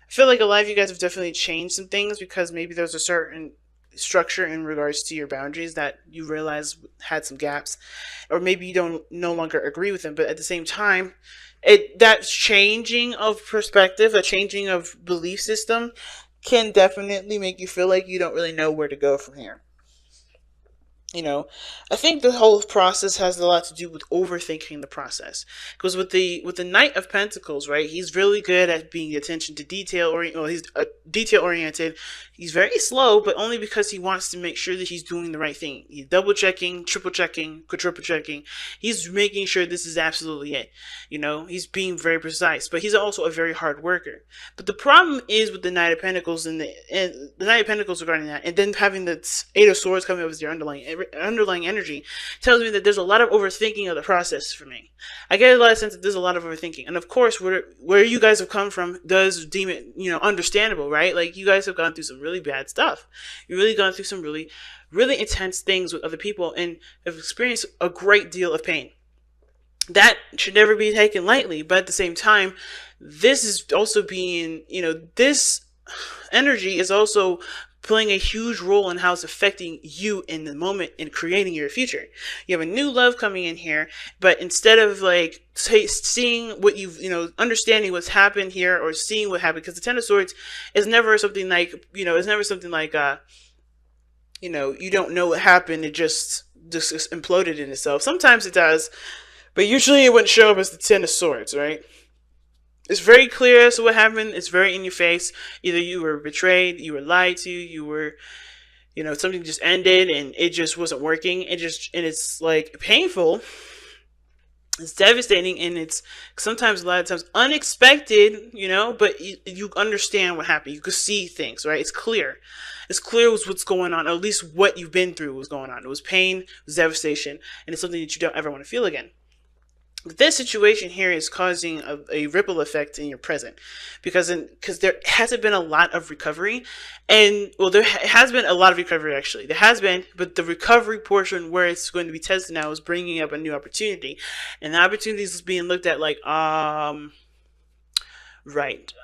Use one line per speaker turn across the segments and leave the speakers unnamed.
I feel like a lot of you guys have definitely changed some things because maybe there's a certain structure in regards to your boundaries that you realize had some gaps, or maybe you don't no longer agree with them. But at the same time, that changing of perspective, a changing of belief system, can definitely make you feel like you don't really know where to go from here. you know I think the whole process has a lot to do with overthinking the process, because with the Knight of Pentacles, right, he's really good at being attention to detail, or well, he's detail oriented. He's very slow, but only because he wants to make sure that he's doing the right thing. He's double checking, triple checking, quadruple checking. He's making sure this is absolutely it. He's being very precise, but he's also a very hard worker. But the problem is with the Knight of Pentacles and the Knight of Pentacles regarding that, and then having the Eight of Swords coming up as your underlying energy, tells me that there's a lot of overthinking of the process for me. I get a lot of sense that there's a lot of overthinking, and of course, where you guys have come from does deem it understandable, right? Like, you guys have gone through some really bad stuff. You've really gone through some really, really intense things with other people, and have experienced a great deal of pain. That should never be taken lightly, but at the same time, this is also being, this energy is also playing a huge role in how it's affecting you in the moment and creating your future. You have a new love coming in here, but instead of like seeing what understanding what's happened here, or seeing what happened, because the Ten of Swords is never something like, you don't know what happened, it just imploded in itself. Sometimes it does, but usually it wouldn't show up as the Ten of Swords, right? It's very clear as to what happened. It's very in your face. Either you were betrayed, you were lied to, you were, something just ended and it just wasn't working. And it's like painful. It's devastating, and it's sometimes, a lot of times, unexpected, but you understand what happened. You can see things, right? It's clear. It's clear what's going on, or at least what you've been through was going on. It was pain, it was devastation, and it's something that you don't ever want to feel again. This situation here is causing a ripple effect in your present, because there hasn't been a lot of recovery, and well, there has been a lot of recovery, actually. There has been, but the recovery portion where it's going to be tested now is bringing up a new opportunity, and the opportunity is being looked at like, right,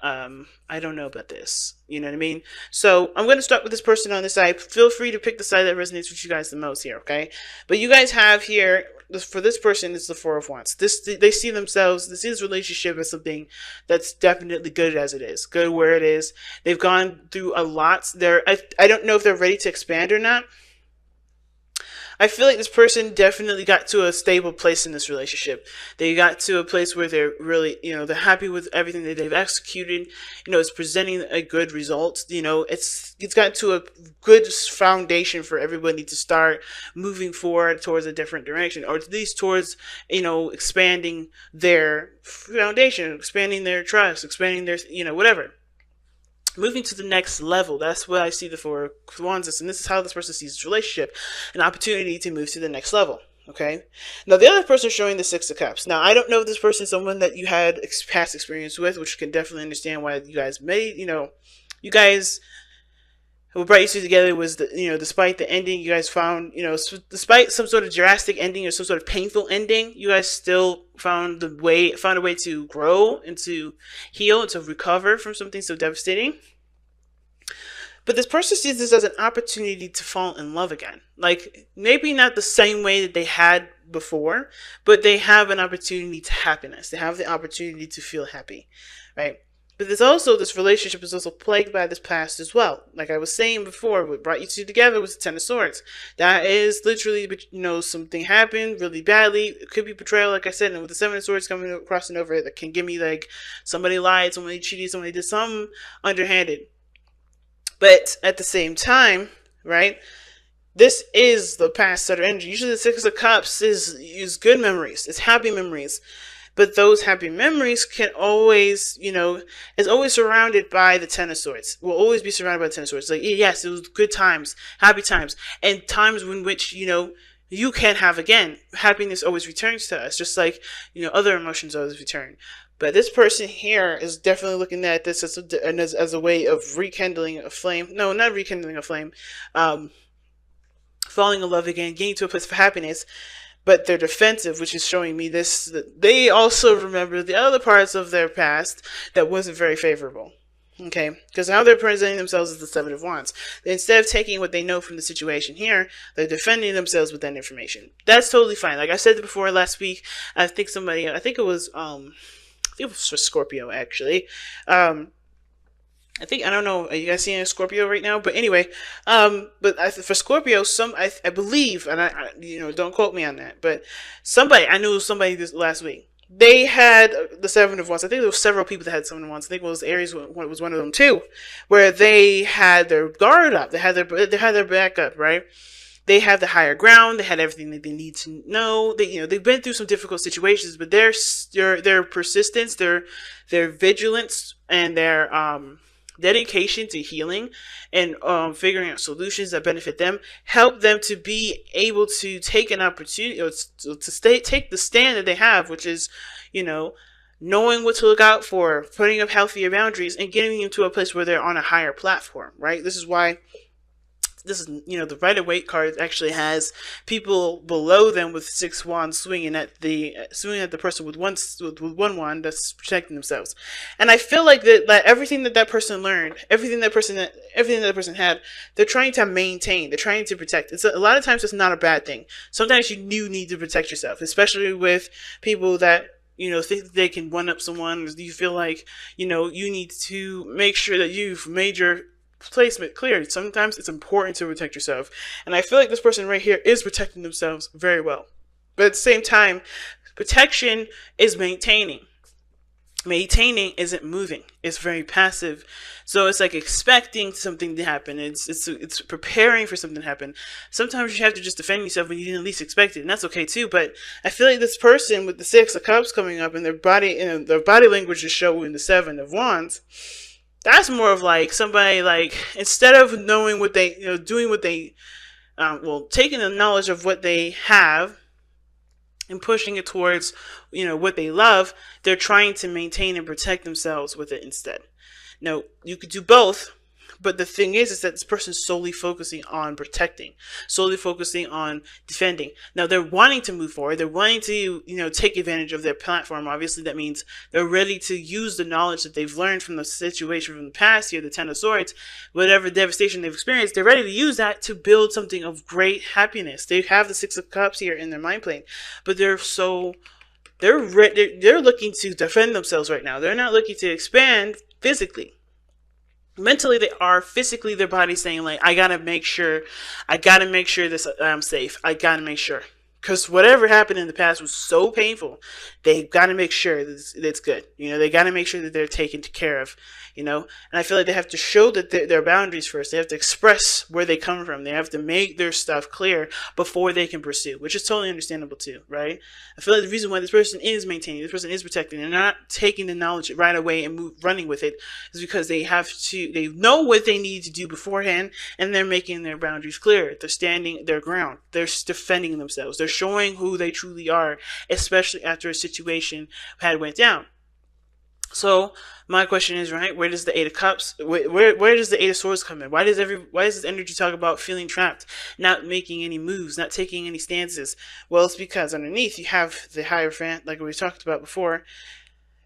I don't know about this. You know what I mean? So I'm going to start with this person on this side. Feel free to pick the side that resonates with you guys the most here, okay? But you guys have here, for this person, it's the Four of Wands. They see themselves, this is relationship as something that's definitely good as it is, good where it is. They've gone through a lot. I don't know if they're ready to expand or not. I feel like this person definitely got to a stable place in this relationship. They got to a place where they're really, they're happy with everything that they've executed. It's presenting a good result. It's got to a good foundation for everybody to start moving forward towards a different direction, or at least towards, expanding their foundation, expanding their trust, expanding their, whatever. Moving to the next level. That's what I see the Four of Wands, and this is how this person sees this relationship, an opportunity to move to the next level. Okay. Now the other person showing the Six of Cups. Now I don't know if this person is someone that you had past experience with, which can definitely understand why you guys made. You guys, what brought you two together was despite the ending, you guys found, despite some sort of drastic ending or some sort of painful ending, you guys still found a way to grow and to heal and to recover from something so devastating. But this person sees this as an opportunity to fall in love again. Like, maybe not the same way that they had before, but they have an opportunity to happiness. They have the opportunity to feel happy, right? But this relationship is also plagued by this past as well. Like I was saying before, what brought you two together was the Ten of Swords. That is literally, something happened really badly. It could be betrayal, like I said, and with the Seven of Swords crossing over, that can give me like somebody lied, somebody cheated, somebody did something underhanded. But at the same time, right, this is the past set of energy. Usually the Six of Cups is good memories. It's happy memories. But those happy memories can always, is always surrounded by the Ten of Swords. Will always be surrounded by the Ten of Swords. Like, yes, it was good times, happy times, and times in which, you can have again. Happiness always returns to us, just like, other emotions always return. But this person here is definitely looking at this as a way of rekindling a flame. No, not rekindling a flame. Falling in love again, getting to a place of happiness. But they're defensive, which is showing me this, that they also remember the other parts of their past that wasn't very favorable. Okay, because how they're presenting themselves is the Seven of Wands. Instead of taking what they know from the situation here, they're defending themselves with that information. That's totally fine. Like I said before last week, I think it was for Scorpio actually. I don't know. Are you guys seeing a Scorpio right now? But anyway, for Scorpio, I believe, and don't quote me on that, but I knew somebody this last week. They had the Seven of Wands. I think there were several people that had Seven of Wands. I think it was Aries was one of them too, where they had their guard up. They had their back up, right? They have the higher ground. They had everything that they need to know. They've been through some difficult situations, but their persistence, their vigilance, and their dedication to healing and figuring out solutions that benefit them help them to be able to take an opportunity or take the stand that they have, which is, knowing what to look out for, putting up healthier boundaries, and getting them to a place where they're on a higher platform, right? This is the Rider-Waite card actually has people below them with 6 wands swinging at the person with one wand that's protecting themselves. And I feel like that everything that person learned, everything that person had, they're trying to maintain, they're trying to protect. A lot of times it's not a bad thing. Sometimes you do need to protect yourself, especially with people that think they can one up someone. You feel like you need to make sure that you've made your placement clear. Sometimes it's important to protect yourself, and I feel like this person right here is protecting themselves very well. But at the same time, protection is maintaining. Maintaining isn't moving. It's very passive. So it's like expecting something to happen. It's preparing for something to happen. Sometimes you have to just defend yourself when you didn't least expect it, and that's okay too. But I feel like this person with the 6 of Cups coming up and their body language is showing the 7 of Wands. That's more of like somebody like, instead of knowing what they, doing what they, taking the knowledge of what they have and pushing it towards, what they love, they're trying to maintain and protect themselves with it instead. Now, you could do both, but the thing is that this person is solely focusing on protecting, solely focusing on defending. Now, they're wanting to move forward. They're wanting to, take advantage of their platform. Obviously, that means they're ready to use the knowledge that they've learned from the situation from the past here, the 10 of Swords, whatever devastation they've experienced. They're ready to use that to build something of great happiness. They have the 6 of Cups here in their mind plane, but they're looking to defend themselves right now. They're not looking to expand physically. Mentally they are. Physically their body's saying like, I gotta make sure this I'm safe. I gotta make sure, because whatever happened in the past was so painful. They gotta make sure that it's good. They gotta make sure that they're taken care of. And I feel like they have to show that their boundaries first. They have to express where they come from. They have to make their stuff clear before they can pursue, which is totally understandable too, right? I feel like the reason why this person is maintaining, this person is protecting, and not taking the knowledge right away and running with it, is because they know what they need to do beforehand, and they're making their boundaries clear. They're standing their ground. They're defending themselves. They're showing who they truly are, especially after a situation had went down. So my question is, right, where does the 8 of Cups, where does the 8 of Swords come in? Why does this energy talk about feeling trapped, not making any moves, not taking any stances? Well, it's because underneath you have the Hierophant, like we talked about before.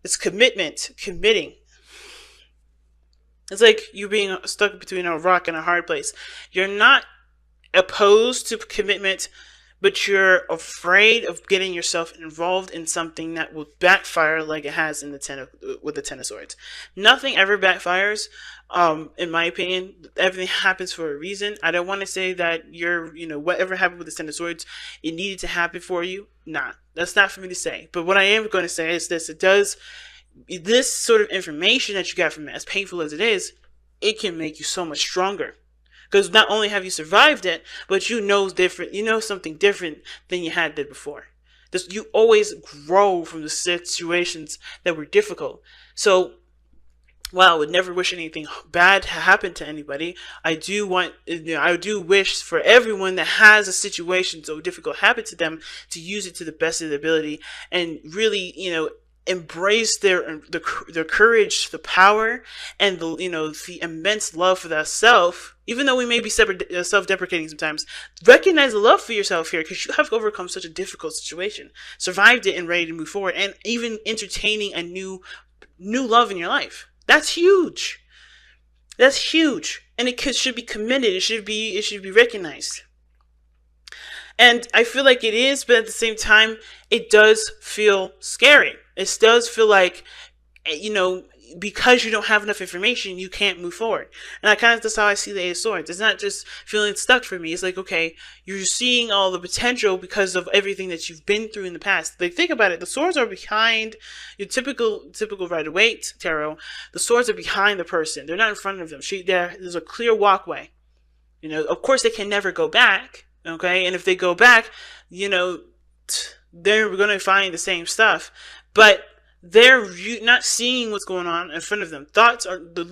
It's commitment, committing. It's like you being stuck between a rock and a hard place. You're not opposed to commitment, but you're afraid of getting yourself involved in something that will backfire, like it has in with the 10 of Swords. Nothing ever backfires, in my opinion. Everything happens for a reason. I don't want to say that whatever happened with the 10 of Swords, it needed to happen for you. Nah, that's not for me to say. But what I am going to say is this: this sort of information that you got from it, as painful as it is, it can make you so much stronger. Because not only have you survived it, but you know something different than you had did before. You always grow from the situations that were difficult. So, while I would never wish anything bad to happen to anybody, I do wish for everyone that has a situation so difficult happen to them to use it to the best of their ability and really, embrace their courage, the power, and the immense love for that self. Even though we may be self-deprecating sometimes, recognize the love for yourself here, because you have overcome such a difficult situation, survived it, and ready to move forward, and even entertaining a new love in your life. That's huge. That's huge, and should be commended. It should be recognized. And I feel like it is, but at the same time, it does feel scary. It does feel like, you know, because you don't have enough information, you can't move forward. And that's how I see the Eight of Swords. It's not just feeling stuck for me. It's like, okay, you're seeing all the potential because of everything that you've been through in the past. Like, think about it. The swords are behind your typical Rider-Waite tarot. The swords are behind the person. They're not in front of them. There's a clear walkway. You know, of course, they can never go back. Okay, and if they go back, you know, they're going to find the same stuff. But they're not seeing what's going on in front of them. Thoughts are the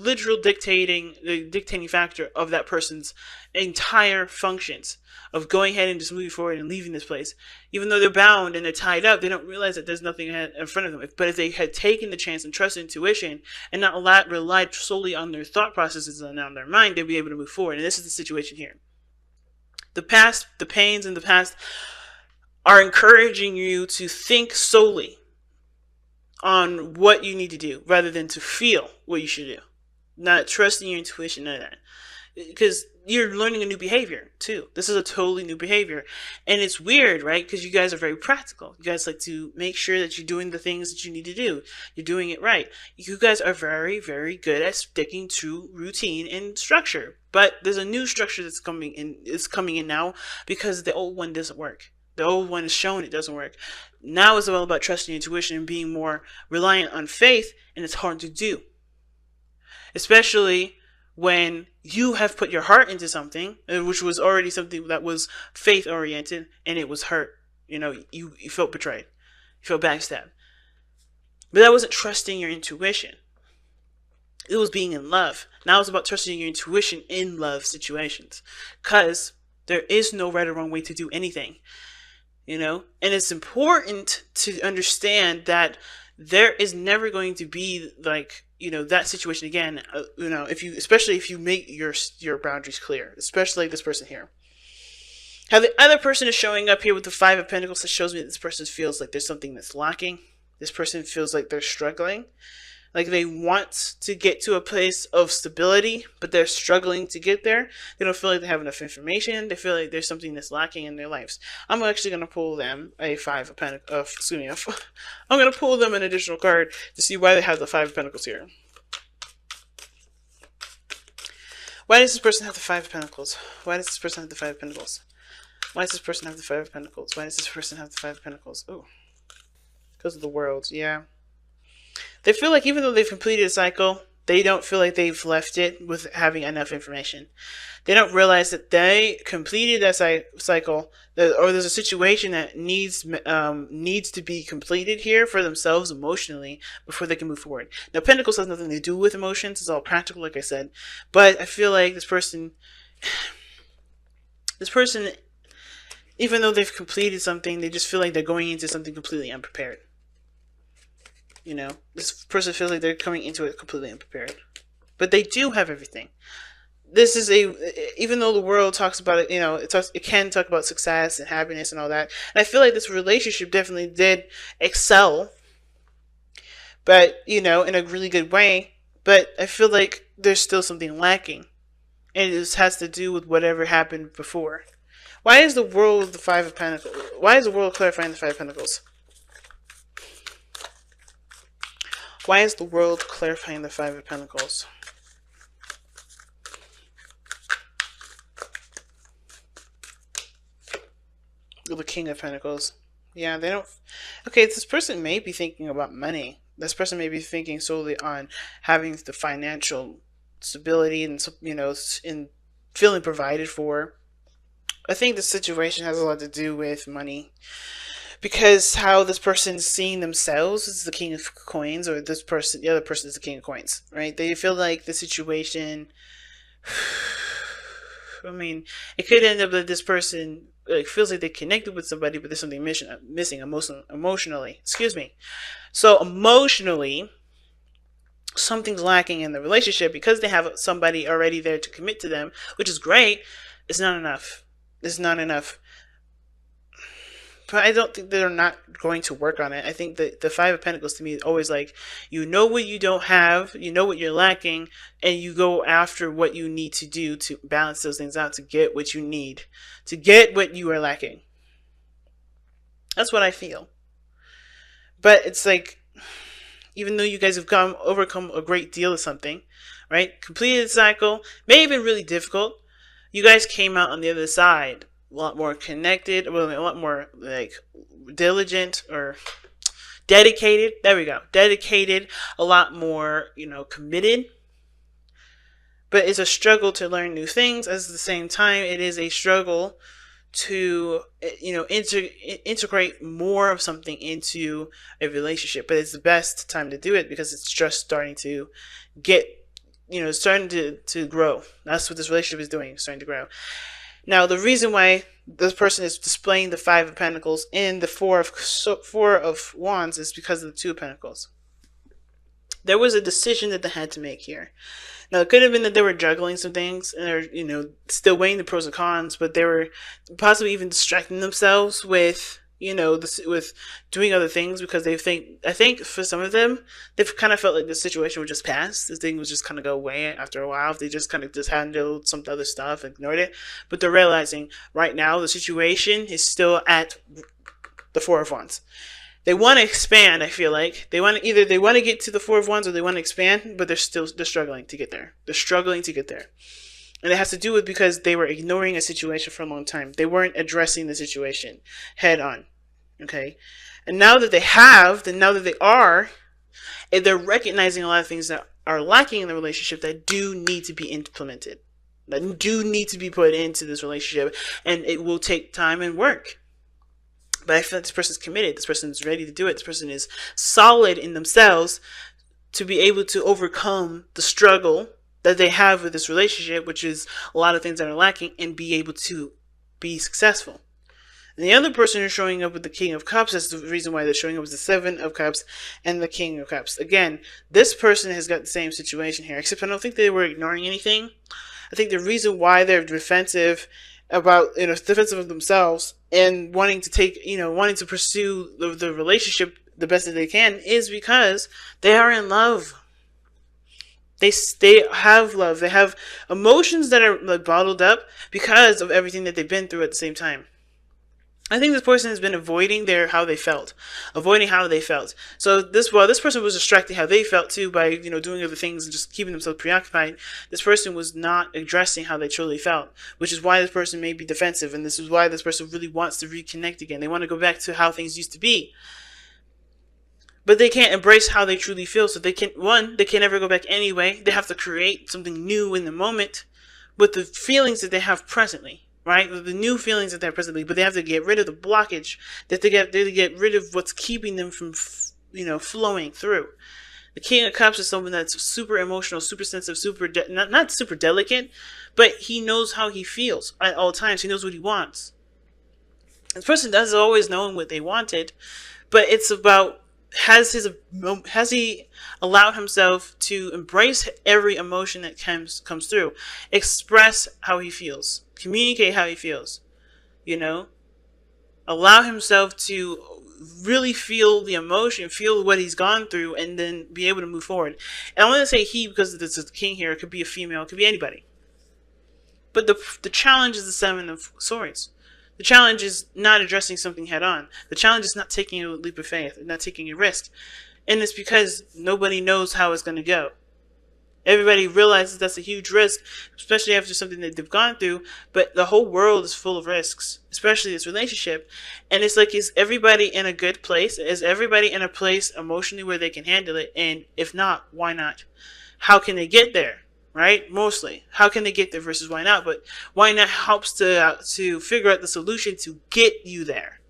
dictating factor of that person's entire functions of going ahead and just moving forward and leaving this place. Even though they're bound and they're tied up, they don't realize that there's nothing in front of them. But if they had taken the chance and trusted intuition and not relied solely on their thought processes and on their mind, they'd be able to move forward. And this is the situation here. The past, the pains in the past are encouraging you to think solely on what you need to do rather than to feel what you should do. Not trusting your intuition, none of that. Because you're learning a new behavior too. This is a totally new behavior. And it's weird, right? Because you guys are very practical. You guys like to make sure that you're doing the things that you need to do. You're doing it right. You guys are very, very good at sticking to routine and structure. But there's a new structure that's coming in now because the old one doesn't work. The old one is shown it doesn't work. Now it's all about trusting intuition and being more reliant on faith, and it's hard to do. Especially when you have put your heart into something, which was already something that was faith-oriented, and it was hurt. You know, you felt betrayed. You felt backstabbed. But that wasn't trusting your intuition. It was being in love. Now it's about trusting your intuition in love situations. Because there is no right or wrong way to do anything. You know? And it's important to understand that there is never going to be, like, you know, that situation again. You know, especially if you make your boundaries clear. Especially like this person here. How the other person is showing up here with the Five of Pentacles, that shows me that this person feels like there's something that's lacking. This person feels like they're struggling. Like they want to get to a place of stability, but they're struggling to get there. They don't feel like they have enough information. They feel like there's something that's lacking in their lives. I'm actually going to pull them a Five of Pentacles. I'm going to pull them an additional card to see why they have the Five of Pentacles here. Why does this person have the Five of Pentacles? Why does this person have the Five of Pentacles? Why does this person have the Five of Pentacles? Why does this person have the Five of Pentacles? Oh, because of the World. Yeah. They feel like even though they've completed a cycle, they don't feel like they've left it with having enough information. They don't realize that they completed that cycle, or there's a situation that needs to be completed here for themselves emotionally before they can move forward. Now, Pentacles has nothing to do with emotions. It's all practical, like I said. But I feel like this person, even though they've completed something, they just feel like they're going into something completely unprepared. You know, this person feels like they're coming into it completely unprepared. But they do have everything. This is even though the world talks about it, you know, it can talk about success and happiness and all that. And I feel like this relationship definitely did excel, but, you know, in a really good way. But I feel like there's still something lacking. And it has to do with whatever happened before. Why is the World the Five of Pentacles? Why is the World clarifying the Five of Pentacles? Why is the World clarifying the Five of Pentacles? The King of Pentacles. Yeah, they don't... Okay, this person may be thinking about money. This person may be thinking solely on having the financial stability and, you know, in feeling provided for. I think the situation has a lot to do with money. Because how this person's seeing themselves is the King of Coins, or the other person is the King of Coins, right? They feel like the situation, I mean, it could end up that this person feels like they connected with somebody, but there's something missing emotionally. Excuse me. So emotionally, something's lacking in the relationship because they have somebody already there to commit to them, which is great. It's not enough. It's not enough. but I don't think they're not going to work on it. I think that the Five of Pentacles to me is always like, you know what you don't have, you know what you're lacking, and you go after what you need to do to balance those things out, to get what you need, to get what you are lacking. That's what I feel. But it's like, even though you guys have overcome a great deal of something, right? Completed the cycle, may have been really difficult. You guys came out on the other side a lot more connected, well, a lot more like diligent or dedicated. There we go. Dedicated, a lot more, committed. But it's a struggle to learn new things. At the same time, it is a struggle to integrate more of something into a relationship. But it's the best time to do it because it's just starting to get, starting to grow. That's what this relationship is doing. It's starting to grow. Now, the reason why this person is displaying the Five of Pentacles in the Four of Wands is because of the Two of Pentacles. There was a decision that they had to make here. Now, it could have been that they were juggling some things and they're, still weighing the pros and cons, but they were possibly even distracting themselves with, with doing other things because I think for some of them, they've kind of felt like the situation would just pass. This thing would just kind of go away after a while if they just kind of just handled some other stuff and ignored it. But they're realizing right now the situation is still at the Four of Wands. They want to expand, I feel like. They want to get to the Four of Wands or they want to expand, but they're struggling to get there. They're struggling to get there. And it has to do with because they were ignoring a situation for a long time. They weren't addressing the situation head on. Okay? And now that they have, now that they are, and they're recognizing a lot of things that are lacking in the relationship that do need to be implemented. That do need to be put into this relationship. And it will take time and work. But I feel like this person's committed. This person is ready to do it. This person is solid in themselves to be able to overcome the struggle that they have with this relationship, which is a lot of things that are lacking, and be able to be successful. And the other person who's showing up with the King of Cups, that's the reason why they're showing up with the Seven of Cups and the King of Cups. Again, this person has got the same situation here, except I don't think they were ignoring anything. I think the reason why they're defensive defensive of themselves and wanting to pursue the relationship the best that they can is because they are in love. They have love. They have emotions that are like bottled up because of everything that they've been through at the same time. I think this person has been avoiding how they felt. So this person was distracting how they felt too by, doing other things and just keeping themselves preoccupied. This person was not addressing how they truly felt, which is why this person may be defensive. And this is why this person really wants to reconnect again. They want to go back to how things used to be. But they can't embrace how they truly feel. So they can't never go back anyway. They have to create something new in the moment with the feelings that they have presently. Right? The new feelings that they're presently, but they have to get rid of the blockage. They have to get rid of what's keeping them from, flowing through. The King of Cups is someone that's super emotional, super sensitive, not super delicate, but he knows how he feels at all times. He knows what he wants. This person doesn't always know what they wanted, but it's about has he allowed himself to embrace every emotion that comes through, express how he feels, communicate how he feels, allow himself to really feel the emotion, feel what he's gone through, and then be able to move forward. And I want to say he because this is the king here. It could be a female, it could be anybody. But the challenge is the Seven of Swords. The challenge is not addressing something head on. The challenge is not taking a leap of faith, not taking a risk. And it's because nobody knows how it's going to go. Everybody realizes that's a huge risk, especially after something that they've gone through. But the whole world is full of risks, especially this relationship. And it's like, is everybody in a good place? Is everybody in a place emotionally where they can handle it? And if not, why not? How can they get there? Right? Mostly. How can they get there versus why not? But why not helps to figure out the solution to get you there.